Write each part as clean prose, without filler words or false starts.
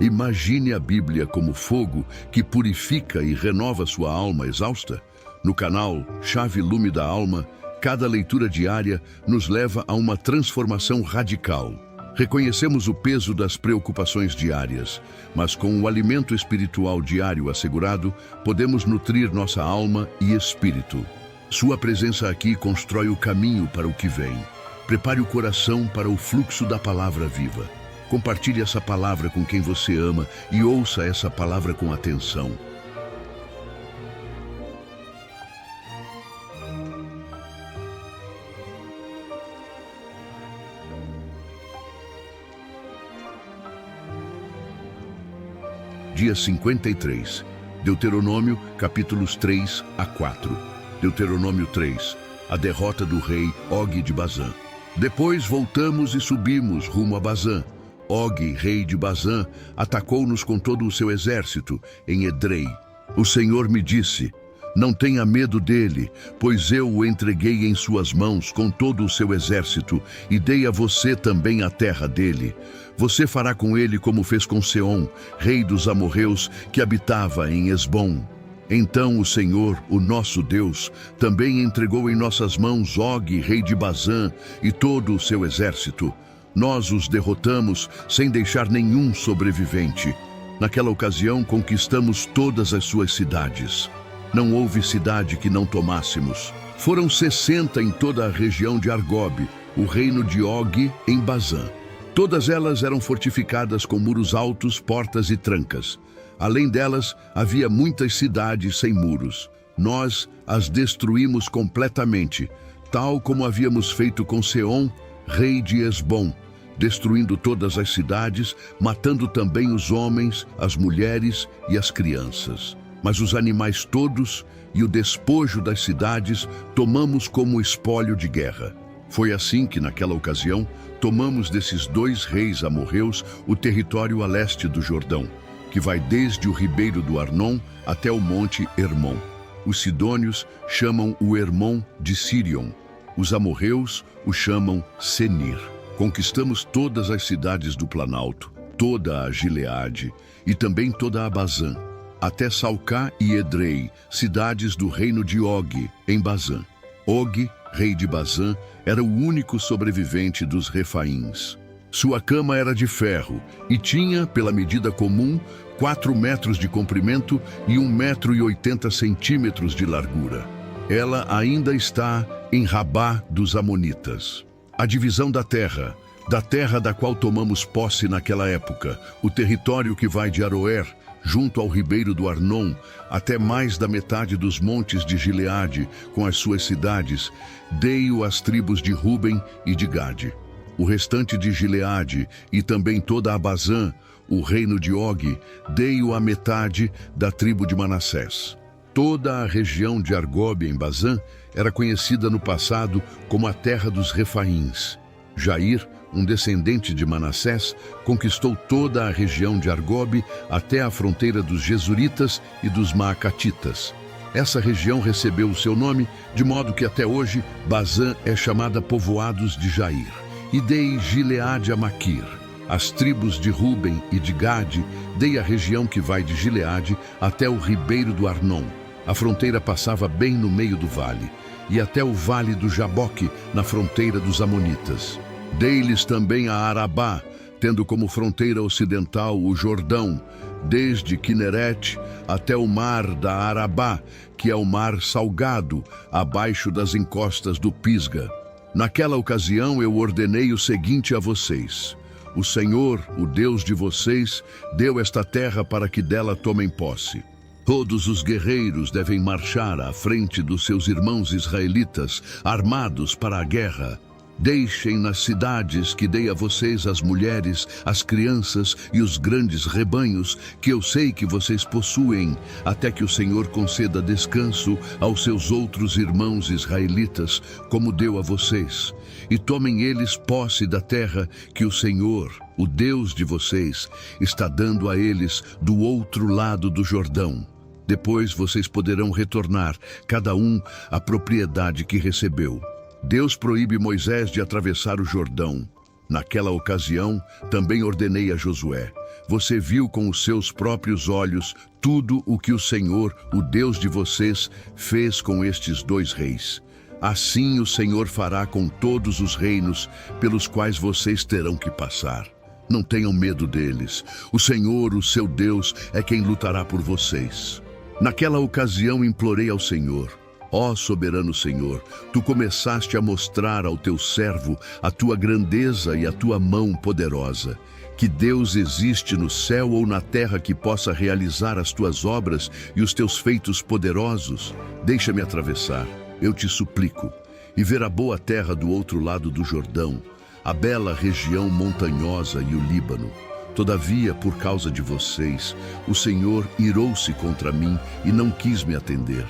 Imagine a Bíblia como fogo que purifica e renova sua alma exausta. No canal Chave Lume da Alma, cada leitura diária nos leva a uma transformação radical. Reconhecemos o peso das preocupações diárias, mas com o alimento espiritual diário assegurado, podemos nutrir nossa alma e espírito. Sua presença aqui constrói o caminho para o que vem. Prepare o coração para o fluxo da palavra viva. Compartilhe essa palavra com quem você ama e ouça essa palavra com atenção. Dia 53, Deuteronômio, capítulos 3 a 4. Deuteronômio 3, a derrota do rei Og de Bazã. Depois voltamos e subimos rumo a Bazã. Og, rei de Bazã, atacou-nos com todo o seu exército em Edrei. O Senhor me disse: não tenha medo dele, pois eu o entreguei em suas mãos com todo o seu exército e dei a você também a terra dele. Você fará com ele como fez com Seom, rei dos amorreus, que habitava em Esbom. Então o Senhor, o nosso Deus, também entregou em nossas mãos Og, rei de Bazã, e todo o seu exército. Nós os derrotamos sem deixar nenhum sobrevivente. Naquela ocasião conquistamos todas as suas cidades. Não houve cidade que não tomássemos. Foram 60 em toda a região de Argob, o reino de Og em Bazã. Todas elas eram fortificadas com muros altos, portas e trancas. Além delas, havia muitas cidades sem muros. Nós as destruímos completamente, tal como havíamos feito com Seom, rei de Esbom, destruindo todas as cidades, matando também os homens, as mulheres e as crianças. Mas os animais todos e o despojo das cidades tomamos como espólio de guerra. Foi assim que, naquela ocasião, tomamos desses dois reis amorreus o território a leste do Jordão, que vai desde o ribeiro do Arnon até o monte Hermon. Os sidônios chamam o Hermon de Sirion. Os amorreus o chamam Senir. Conquistamos todas as cidades do Planalto, toda a Gileade e também toda a Bazã, até Salcá e Edrei, cidades do reino de Og, em Bazã. Og, rei de Bazã, era o único sobrevivente dos Refaíns. Sua cama era de ferro e tinha, pela medida comum, 4 metros de comprimento e 1,80 m de largura. Ela ainda está em Rabá dos Amonitas. A divisão da terra da qual tomamos posse naquela época, o território que vai de Aroer, junto ao ribeiro do Arnon, até mais da metade dos montes de Gileade, com as suas cidades, dei-o às tribos de Ruben e de Gade. O restante de Gileade e também toda a Bazã, o reino de Og, dei-o à metade da tribo de Manassés. Toda a região de Argob em Bazã era conhecida no passado como a terra dos Refaíns. Jair, um descendente de Manassés, conquistou toda a região de Argob até a fronteira dos Jesuritas e dos Maacatitas. Essa região recebeu o seu nome, de modo que até hoje Bazã é chamada Povoados de Jair. E dei Gileade a Maquir. As tribos de Ruben e de Gade dei a região que vai de Gileade até o ribeiro do Arnon. A fronteira passava bem no meio do vale, e até o vale do Jaboque, na fronteira dos Amonitas. Dei-lhes também a Arabá, tendo como fronteira ocidental o Jordão, desde Quinerete até o mar da Arabá, que é o mar salgado, abaixo das encostas do Pisga. Naquela ocasião eu ordenei o seguinte a vocês: o Senhor, o Deus de vocês, deu esta terra para que dela tomem posse. Todos os guerreiros devem marchar à frente dos seus irmãos israelitas, armados para a guerra. Deixem nas cidades que dei a vocês as mulheres, as crianças e os grandes rebanhos que eu sei que vocês possuem, até que o Senhor conceda descanso aos seus outros irmãos israelitas, como deu a vocês. E tomem eles posse da terra que o Senhor, o Deus de vocês, está dando a eles do outro lado do Jordão. Depois vocês poderão retornar, cada um, à propriedade que recebeu. Deus proíbe Moisés de atravessar o Jordão. Naquela ocasião, também ordenei a Josué: você viu com os seus próprios olhos tudo o que o Senhor, o Deus de vocês, fez com estes dois reis. Assim o Senhor fará com todos os reinos pelos quais vocês terão que passar. Não tenham medo deles. O Senhor, o seu Deus, é quem lutará por vocês. Naquela ocasião implorei ao Senhor: ó soberano Senhor, tu começaste a mostrar ao teu servo a tua grandeza e a tua mão poderosa. Que Deus existe no céu ou na terra que possa realizar as tuas obras e os teus feitos poderosos? Deixa-me atravessar, eu te suplico, e ver a boa terra do outro lado do Jordão, a bela região montanhosa e o Líbano. Todavia, por causa de vocês, o Senhor irou-se contra mim e não quis me atender.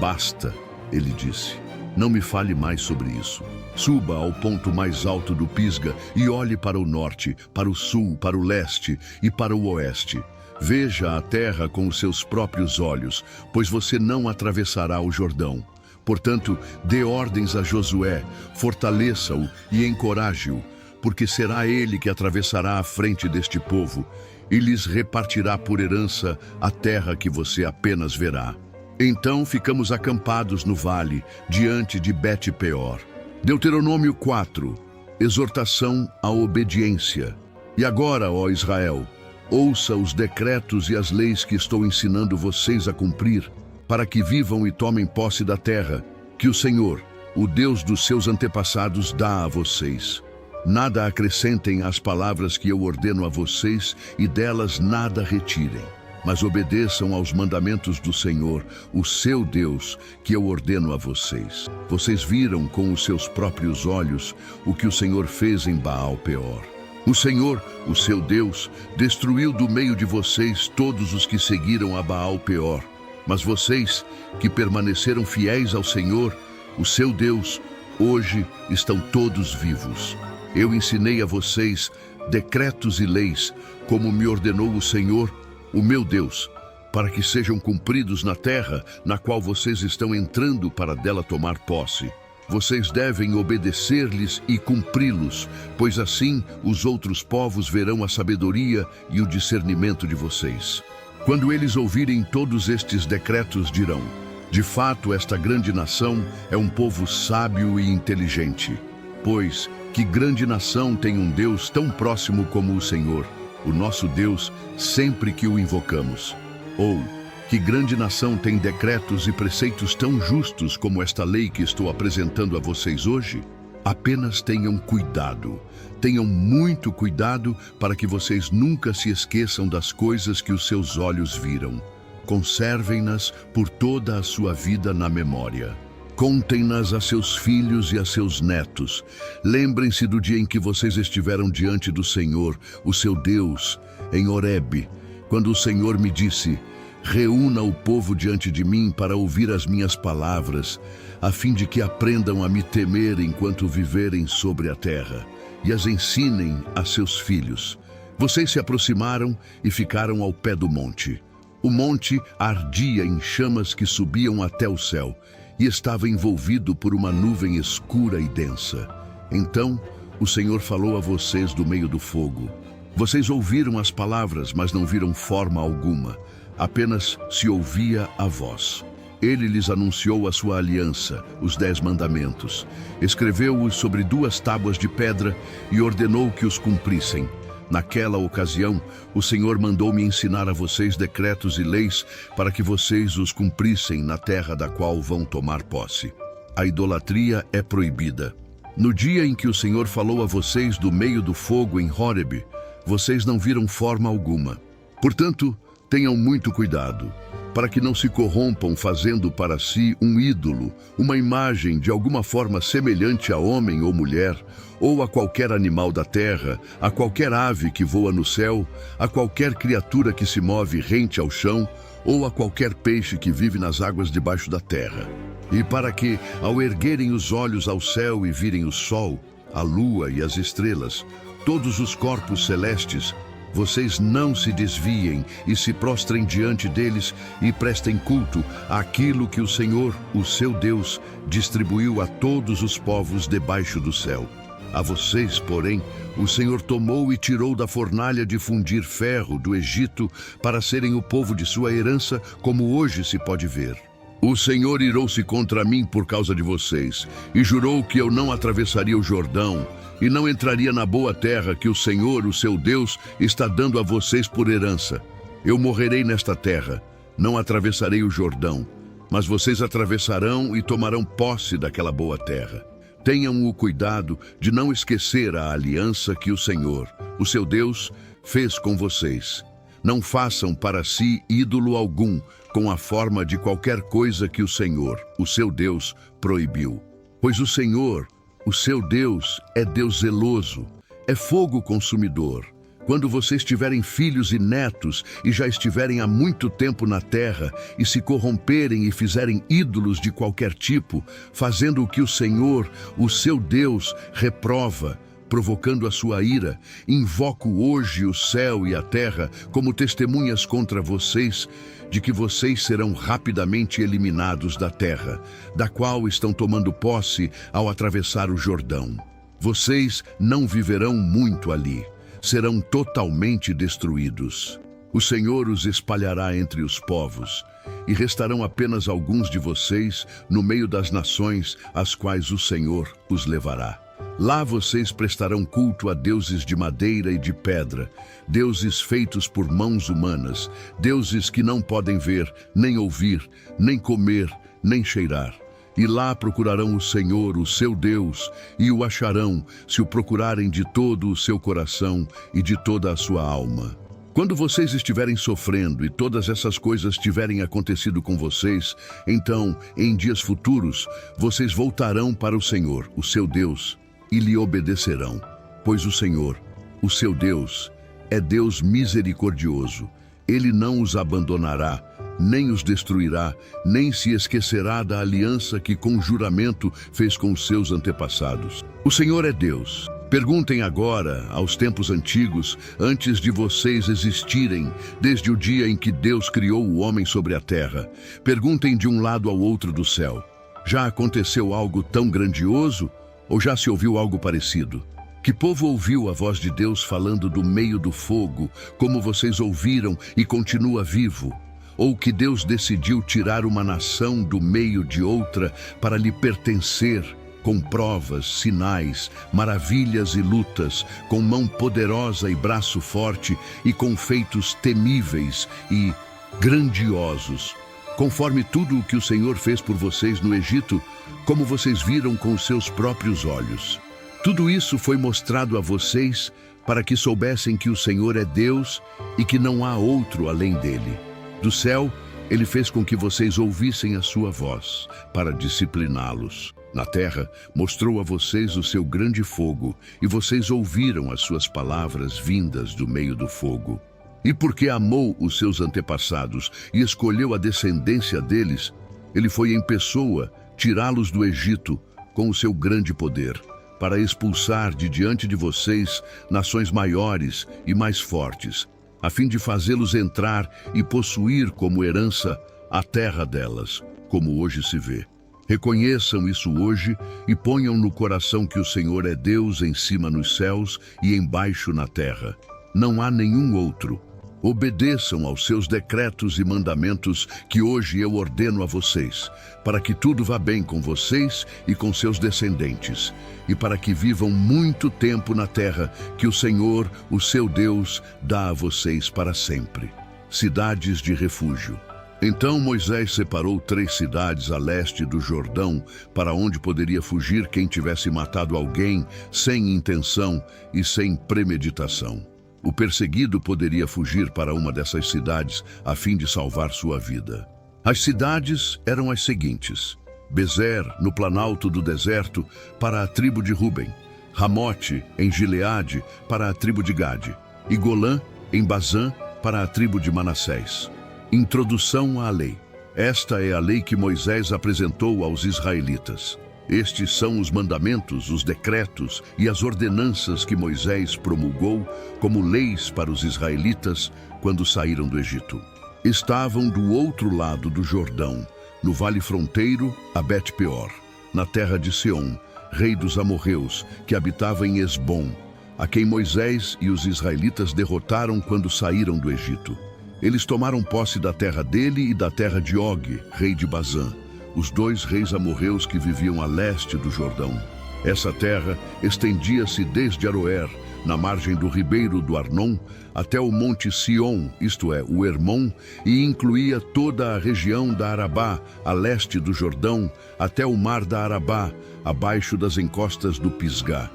Basta, ele disse, não me fale mais sobre isso. Suba ao ponto mais alto do Pisga e olhe para o norte, para o sul, para o leste e para o oeste. Veja a terra com os seus próprios olhos, pois você não atravessará o Jordão. Portanto, dê ordens a Josué, fortaleça-o e encoraje-o, porque será ele que atravessará a frente deste povo e lhes repartirá por herança a terra que você apenas verá. Então ficamos acampados no vale, diante de Bet-peor. Deuteronômio 4, exortação à obediência. E agora, ó Israel, ouça os decretos e as leis que estou ensinando vocês a cumprir, para que vivam e tomem posse da terra, que o Senhor, o Deus dos seus antepassados, dá a vocês. Nada acrescentem às palavras que eu ordeno a vocês e delas nada retirem, mas obedeçam aos mandamentos do Senhor, o seu Deus, que eu ordeno a vocês. Vocês viram com os seus próprios olhos o que o Senhor fez em Baal-peor. O Senhor, o seu Deus, destruiu do meio de vocês todos os que seguiram a Baal-peor. Mas vocês, que permaneceram fiéis ao Senhor, o seu Deus, hoje estão todos vivos. Eu ensinei a vocês decretos e leis, como me ordenou o Senhor, o meu Deus, para que sejam cumpridos na terra na qual vocês estão entrando para dela tomar posse. Vocês devem obedecer-lhes e cumpri-los, pois assim os outros povos verão a sabedoria e o discernimento de vocês. Quando eles ouvirem todos estes decretos, dirão: de fato, esta grande nação é um povo sábio e inteligente. Pois, que grande nação tem um Deus tão próximo como o Senhor, o nosso Deus, sempre que o invocamos? Ou, que grande nação tem decretos e preceitos tão justos como esta lei que estou apresentando a vocês hoje? Apenas tenham cuidado. Tenham muito cuidado para que vocês nunca se esqueçam das coisas que os seus olhos viram. Conservem-nas por toda a sua vida na memória. Contem-nas a seus filhos e a seus netos. Lembrem-se do dia em que vocês estiveram diante do Senhor, o seu Deus, em Horebe, quando o Senhor me disse: reúna o povo diante de mim para ouvir as minhas palavras, a fim de que aprendam a me temer enquanto viverem sobre a terra, e as ensinem a seus filhos. Vocês se aproximaram e ficaram ao pé do monte. O monte ardia em chamas que subiam até o céu, e estava envolvido por uma nuvem escura e densa. Então, o Senhor falou a vocês do meio do fogo. Vocês ouviram as palavras, mas não viram forma alguma. Apenas se ouvia a voz. Ele lhes anunciou a sua aliança, os 10 mandamentos. Escreveu-os sobre 2 tábuas de pedra e ordenou que os cumprissem. Naquela ocasião, o Senhor mandou-me ensinar a vocês decretos e leis para que vocês os cumprissem na terra da qual vão tomar posse. A idolatria é proibida. No dia em que o Senhor falou a vocês do meio do fogo em Horebe, vocês não viram forma alguma. Portanto, tenham muito cuidado, para que não se corrompam fazendo para si um ídolo, uma imagem de alguma forma semelhante a homem ou mulher, ou a qualquer animal da terra, a qualquer ave que voa no céu, a qualquer criatura que se move rente ao chão, ou a qualquer peixe que vive nas águas debaixo da terra. E para que, ao erguerem os olhos ao céu e virem o sol, a lua e as estrelas, todos os corpos celestes, vocês não se desviem e se prostrem diante deles e prestem culto àquilo que o Senhor, o seu Deus, distribuiu a todos os povos debaixo do céu. A vocês, porém, o Senhor tomou e tirou da fornalha de fundir ferro do Egito para serem o povo de sua herança, como hoje se pode ver. O Senhor irou-se contra mim por causa de vocês, e jurou que eu não atravessaria o Jordão, e não entraria na boa terra que o Senhor, o seu Deus, está dando a vocês por herança. Eu morrerei nesta terra, não atravessarei o Jordão, mas vocês atravessarão e tomarão posse daquela boa terra. Tenham o cuidado de não esquecer a aliança que o Senhor, o seu Deus, fez com vocês. Não façam para si ídolo algum com a forma de qualquer coisa que o Senhor, o seu Deus, proibiu. Pois o Senhor, o seu Deus, é Deus zeloso, é fogo consumidor. Quando vocês tiverem filhos e netos e já estiverem há muito tempo na terra e se corromperem e fizerem ídolos de qualquer tipo, fazendo o que o Senhor, o seu Deus, reprova, provocando a sua ira, invoco hoje o céu e a terra como testemunhas contra vocês, de que vocês serão rapidamente eliminados da terra, da qual estão tomando posse ao atravessar o Jordão. Vocês não viverão muito ali. Serão totalmente destruídos. O Senhor os espalhará entre os povos, e restarão apenas alguns de vocês no meio das nações às quais o Senhor os levará. Lá vocês prestarão culto a deuses de madeira e de pedra, deuses feitos por mãos humanas, deuses que não podem ver, nem ouvir, nem comer, nem cheirar. E lá procurarão o Senhor, o seu Deus, e o acharão, se o procurarem de todo o seu coração e de toda a sua alma. Quando vocês estiverem sofrendo e todas essas coisas tiverem acontecido com vocês, então, em dias futuros, vocês voltarão para o Senhor, o seu Deus, e lhe obedecerão. Pois o Senhor, o seu Deus, é Deus misericordioso. Ele não os abandonará, nem os destruirá, nem se esquecerá da aliança que com juramento fez com os seus antepassados. O Senhor é Deus. Perguntem agora, aos tempos antigos, antes de vocês existirem, desde o dia em que Deus criou o homem sobre a terra. Perguntem de um lado ao outro do céu. Já aconteceu algo tão grandioso? Ou já se ouviu algo parecido? Que povo ouviu a voz de Deus falando do meio do fogo, como vocês ouviram e continua vivo? Ou que Deus decidiu tirar uma nação do meio de outra para lhe pertencer, com provas, sinais, maravilhas e lutas, com mão poderosa e braço forte e com feitos temíveis e grandiosos, conforme tudo o que o Senhor fez por vocês no Egito, como vocês viram com os seus próprios olhos. Tudo isso foi mostrado a vocês para que soubessem que o Senhor é Deus e que não há outro além dele. Do céu, ele fez com que vocês ouvissem a sua voz, para discipliná-los. Na terra, mostrou a vocês o seu grande fogo, e vocês ouviram as suas palavras vindas do meio do fogo. E porque amou os seus antepassados e escolheu a descendência deles, ele foi em pessoa tirá-los do Egito com o seu grande poder, para expulsar de diante de vocês nações maiores e mais fortes, a fim de fazê-los entrar e possuir como herança a terra delas, como hoje se vê. Reconheçam isso hoje e ponham no coração que o Senhor é Deus em cima nos céus e embaixo na terra. Não há nenhum outro. Obedeçam aos seus decretos e mandamentos que hoje eu ordeno a vocês, para que tudo vá bem com vocês e com seus descendentes, e para que vivam muito tempo na terra que o Senhor, o seu Deus, dá a vocês para sempre. Cidades de refúgio. Então Moisés separou 3 cidades a leste do Jordão, para onde poderia fugir quem tivesse matado alguém sem intenção e sem premeditação. O perseguido poderia fugir para uma dessas cidades a fim de salvar sua vida. As cidades eram as seguintes: Bezer, no planalto do deserto, para a tribo de Ruben; Ramote, em Gileade, para a tribo de Gade; e Golã, em Bazã, para a tribo de Manassés. Introdução à lei. Esta é a lei que Moisés apresentou aos israelitas. Estes são os mandamentos, os decretos e as ordenanças que Moisés promulgou como leis para os israelitas quando saíram do Egito. Estavam do outro lado do Jordão, no vale fronteiro a Bet-peor, na terra de Seom, rei dos amorreus, que habitava em Esbom, a quem Moisés e os israelitas derrotaram quando saíram do Egito. Eles tomaram posse da terra dele e da terra de Og, rei de Bazã, os dois reis amorreus que viviam a leste do Jordão. Essa terra estendia-se desde Aroer, na margem do ribeiro do Arnon, até o monte Sion, isto é, o Hermon, e incluía toda a região da Arabá, a leste do Jordão, até o mar da Arabá, abaixo das encostas do Pisgá.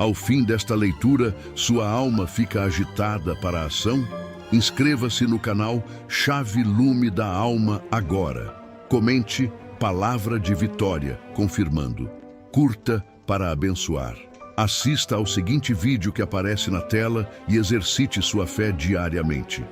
Ao fim desta leitura, sua alma fica agitada para a ação? Inscreva-se no canal Chave Lume da Alma agora. Comente Palavra de Vitória, confirmando. Curta para abençoar. Assista ao seguinte vídeo que aparece na tela e exercite sua fé diariamente.